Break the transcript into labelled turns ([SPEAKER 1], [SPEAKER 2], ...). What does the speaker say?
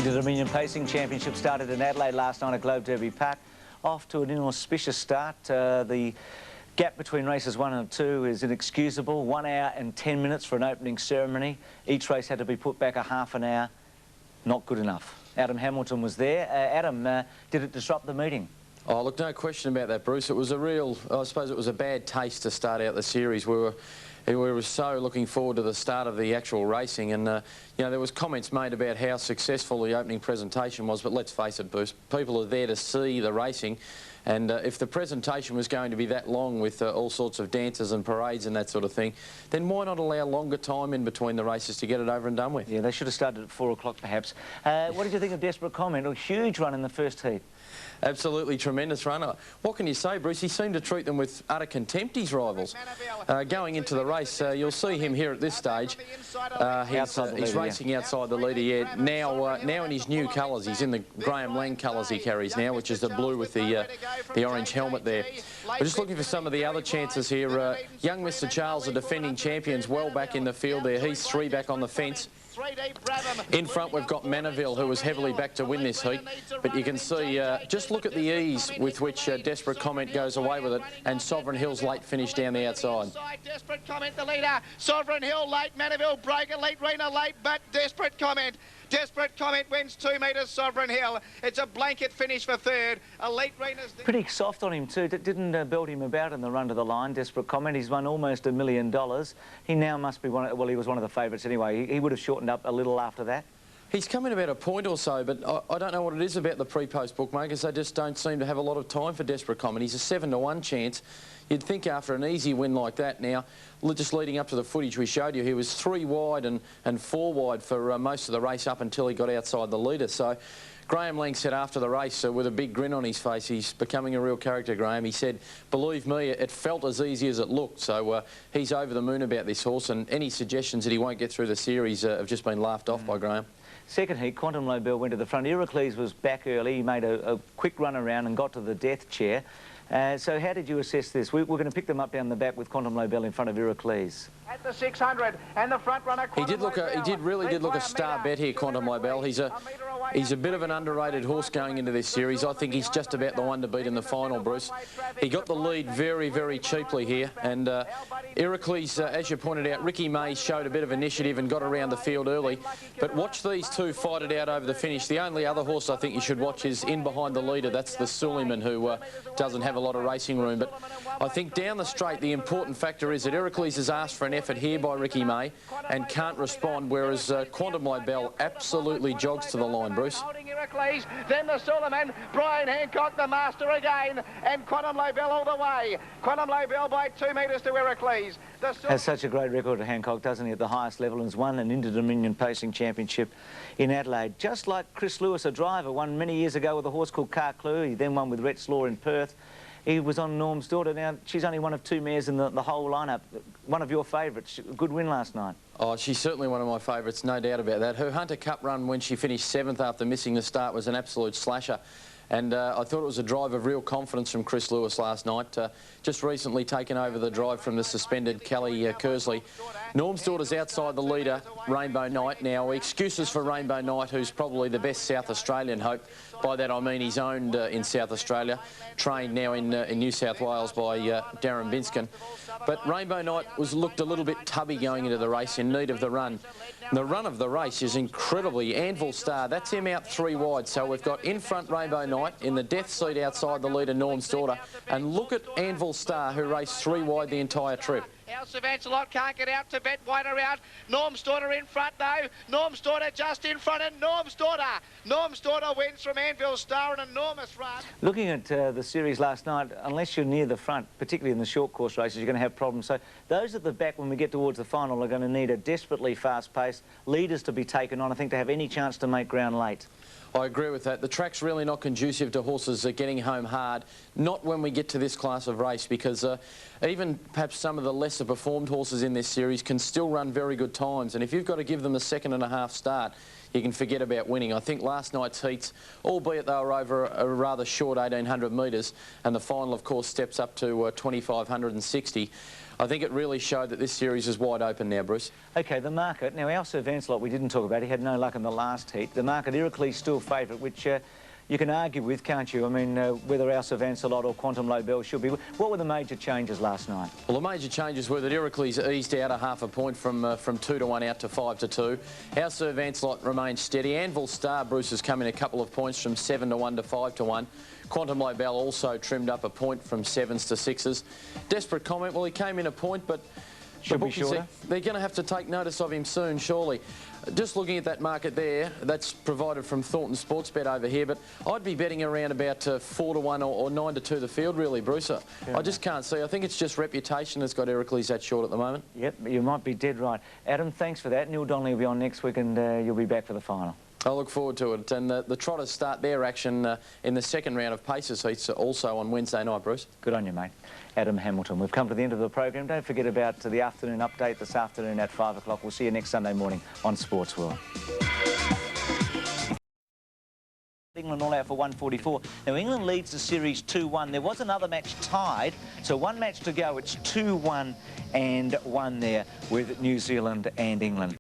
[SPEAKER 1] Interdominion Pacing Championship started in Adelaide last night at Globe Derby Park. Off to an inauspicious start. The gap between races 1 and 2 is inexcusable. 1 hour and 10 minutes for an opening ceremony. Each race had to be put back a half an hour. Not good enough. Adam Hamilton was there. Adam, did it disrupt the meeting?
[SPEAKER 2] Oh, look, no question about that, Bruce. It was a real, I suppose it was a bad taste to start out the series. We were so looking forward to the start of the actual racing, and you know, there was comments made about how successful the opening presentation was, but let's face it, Bruce, people are there to see the racing, and if the presentation was going to be that long with all sorts of dances and parades and that sort of thing, then why not allow longer time in between the races to get it over and done with?
[SPEAKER 1] Yeah, they should have started at 4 o'clock perhaps. What did you think of Desperate Comment? A huge run in the first heat.
[SPEAKER 2] Absolutely tremendous runner. What can you say, Bruce? He seemed to treat them with utter contempt, his rivals. Going into the race, you'll see him here at this stage. He's racing outside the leader, yeah. Now in his new colours, he's in the Graham Lang colours he carries now, which is the blue with the orange helmet there. We're just looking for some of the other chances here. Young Mr. Charles, the defending champions, well back in the field there. He's 3 back on the fence. In front we've got Manaville, who was heavily back to win this heat, but you can see, just look at the ease with which Desperate Comment goes away with it, and Sovereign Hill's late finish down the outside.
[SPEAKER 3] Desperate Comment the leader, Sovereign Hill late, Manaville break late, Rena late, but Desperate Comment wins 2 metres, Sovereign Hill. It's a blanket finish for third. Elite Rena's...
[SPEAKER 1] Pretty soft on him too. Didn't belt him about in the run to the line, Desperate Comment. He's won almost $1 million. He now must be one of, well, he was one of the favourites anyway. He would have shortened up a little after that.
[SPEAKER 2] He's come in about a point or so, but I don't know what it is about the pre-post bookmakers. They just don't seem to have a lot of time for Desperate Comment. He's a 7-to-1 chance. You'd think after an easy win like that now, just leading up to the footage we showed you, he was 3 wide and 4 wide for most of the race up until he got outside the leader. So Graham Lang said after the race, with a big grin on his face, he's becoming a real character, Graham. He said, believe me, it felt as easy as it looked. So he's over the moon about this horse, and any suggestions that he won't get through the series have just been laughed off by Graham.
[SPEAKER 1] Second heat, Quantum Lobel went to the front. Heracles was back early. He made a quick run around and got to the death chair. So how did you assess this? We're going to pick them up down the back with Quantum Lobel in front of Heracles.
[SPEAKER 3] At the 600, and the front runner,
[SPEAKER 2] he really did look a star bet here, Quantum Lobel. He's a bit of an underrated horse going into this series. I think he's just about the one to beat in the final, Bruce. He got the lead very, very cheaply here, and Heracles, as you pointed out, Ricky May showed a bit of initiative and got around the field early. But watch these two fight it out over the finish. The only other horse I think you should watch is in behind the leader. That's the Suleiman, who doesn't have a lot of racing room. But I think down the straight, the important factor is that Heracles has asked for an effort here by Ricky May and can't respond, whereas Quantum Lobel absolutely jogs to the line, Bruce.
[SPEAKER 3] Heracles, then the Suleiman, Brian Hancock, the master again, and Quantum Lobel all the way. Quantum Lobel by 2 metres to Heracles.
[SPEAKER 1] Has such a great record at Hancock, doesn't he, at the highest level, and has won an Interdominion Pacing Championship in Adelaide. Just like Chris Lewis, a driver, won many years ago with a horse called Carclue. He then won with Rhett's Law in Perth. He was on Norm's daughter. Now, she's only one of 2 mares in the whole lineup. One of your favourites. Good win last night.
[SPEAKER 2] Oh, she's certainly one of my favourites, no doubt about that. Her Hunter Cup run when she finished 7th after missing the start was an absolute slasher. And I thought it was a drive of real confidence from Chris Lewis last night. Just recently taken over the drive from the suspended Kelly Kersley. Norm's daughter's outside the leader, Rainbow Knight. Now, excuses for Rainbow Knight, who's probably the best South Australian hope. By that I mean he's owned in South Australia, trained now in New South Wales by Darren Binskin. But Rainbow Knight looked a little bit tubby going into the race, in need of the run. The run of the race is incredibly. Anvil Star, that's him out 3 wide. So we've got in front Rainbow Knight, in the death seat outside the leader, Norm's daughter. And look at Anvil Star, who raced 3 wide the entire trip.
[SPEAKER 3] House of Ancelot can't get out to bet wide around. Norm's daughter in front though. Norm's daughter just in front, and Norm's daughter wins from Anvil Star, an enormous run.
[SPEAKER 1] Looking at the series last night, unless you're near the front, particularly in the short course races, you're going to have problems. So those at the back, when we get towards the final, are going to need a desperately fast pace, leaders to be taken on, I think, to have any chance to make ground late.
[SPEAKER 2] I agree with that. The track's really not conducive to horses getting home hard, not when we get to this class of race, because even perhaps some of the lesser performed horses in this series can still run very good times, and if you've got to give them a 2.5 start, you can forget about winning. I think last night's heats, albeit they were over a rather short 1,800 metres, and the final, of course, steps up to 2,560. I think it really showed that this series is wide open now, Bruce.
[SPEAKER 1] OK, the market. Now, our Sir Vancelot, we didn't talk about. He had no luck in the last heat. The market, Iroquois still favourite, which you can argue with, can't you? I mean, whether our Sir Vancelot or Quantum Lobel should be. What were the major changes last night? Well,
[SPEAKER 2] the major changes were that Iroquois eased out a half a point from 2-1 out to 5-2. Our Sir Vancelot remained steady. Anvil Star, Bruce, has come in a couple of points from 7-1 to 5-1. Quantum Lobel also trimmed up a point from 7s to 6s. Desperate Comment, well, he came in a point, but
[SPEAKER 1] should be shorter.
[SPEAKER 2] They're going to have to take notice of him soon, surely. Just looking at that market there, that's provided from Thornton Sportsbet over here, but I'd be betting around about 4-1 or 9-2 the field, really, Bruce. I just can't see. I think it's just reputation that's got Iroquois that short at the moment.
[SPEAKER 1] Yep, you might be dead right. Adam, thanks for that. Neil Donnelly will be on next week and you'll be back for the final.
[SPEAKER 2] I look forward to it. And the Trotters start their action in the second round of Pacers heats also on Wednesday night, Bruce.
[SPEAKER 1] Good on you, mate. Adam Hamilton. We've come to the end of the program. Don't forget about the afternoon update this afternoon at 5 o'clock. We'll see you next Sunday morning on Sports World. England all out for 144. Now, England leads the series 2-1. There was another match tied, so one match to go. It's 2-1 and 1 there with New Zealand and England.